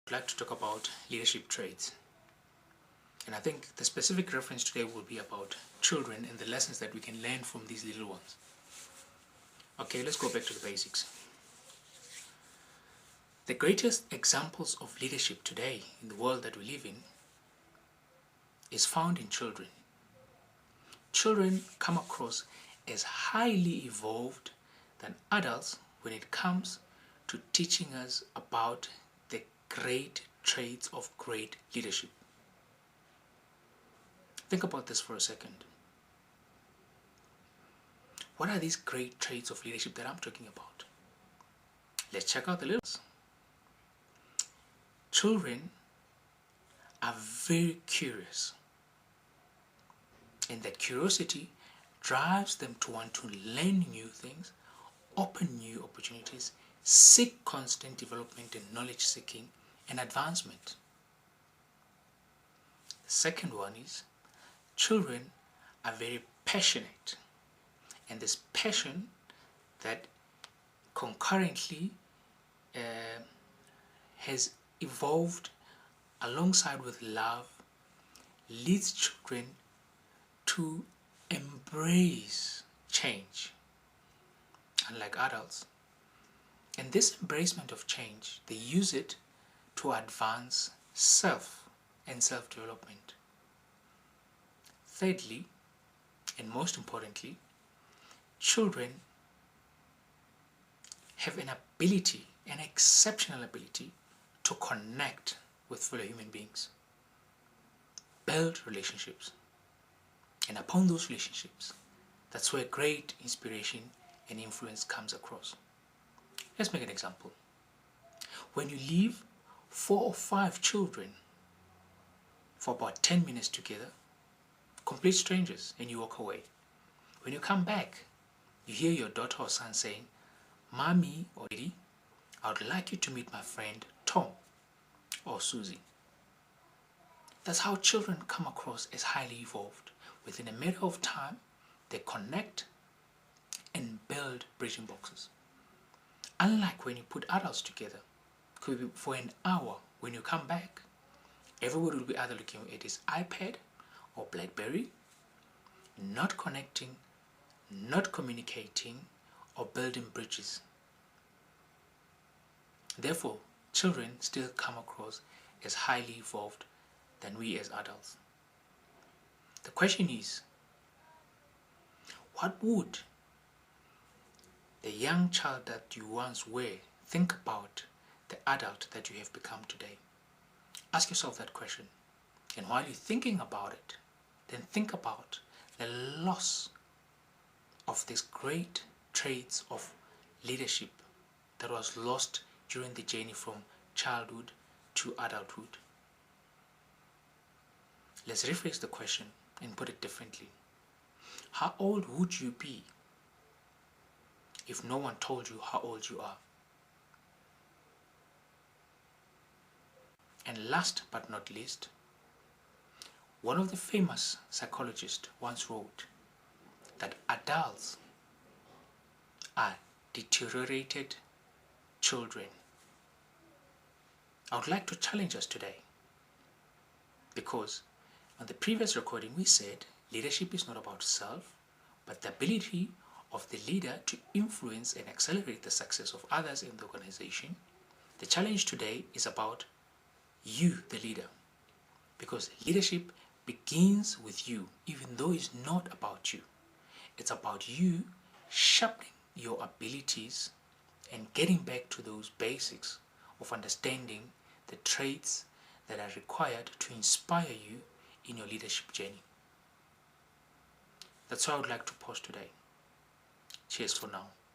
I'd like to talk about leadership traits. And I think the specific reference today will be about children and the lessons that we can learn from these little ones. Okay, let's go back to the basics. The greatest examples of leadership today in the world that we live in is found in children. Children come across as highly evolved than adults when it comes to teaching us about the great traits of great leadership. Think about this for a second. What are these great traits of leadership that I'm talking about? Let's check out the littles. Children are very curious, and that curiosity drives them to want to learn new things, open new opportunities, seek constant development and knowledge seeking and advancement. The second one is children are very passionate, and this passion that concurrently has evolved alongside with love leads children to embrace change, unlike adults. And this embracement of change, they use it to advance self and self-development. Thirdly, and most importantly, children have an ability, an exceptional ability to connect with fellow human beings, build relationships, and upon those relationships, that's where great inspiration and influence comes across. Let's make an example. When you leave 4 or 5 children for about 10 minutes together, complete strangers, and you walk away. When you come back, you hear your daughter or son saying, "Mommy or Daddy, I would like you to meet my friend Tom or Susie." That's how children come across as highly evolved. Within a matter of time, they connect and build bridging boxes. Unlike when you put adults together, could be for an hour, when you come back, everybody will be either looking at his iPad or BlackBerry, not connecting, not communicating, or building bridges. Therefore, children still come across as highly evolved than we as adults. The question is, what would the young child that you once were think about the adult that you have become today? Ask yourself that question. And while you're thinking about it, then think about the loss of these great traits of leadership that was lost during the journey from childhood to adulthood. Let's rephrase the question and put it differently. How old would you be if no one told you how old you are? And last but not least, one of the famous psychologists once wrote that adults are deteriorated children. I would like to challenge us today, because on the previous recording we said leadership is not about self, but the ability of the leader to influence and accelerate the success of others in the organization. The challenge today is about you, the leader, because leadership begins with you, even though it's not about you. It's about you sharpening your abilities and getting back to those basics of understanding the traits that are required to inspire you in your leadership journey. That's how I would like to pause today. Cheers for now.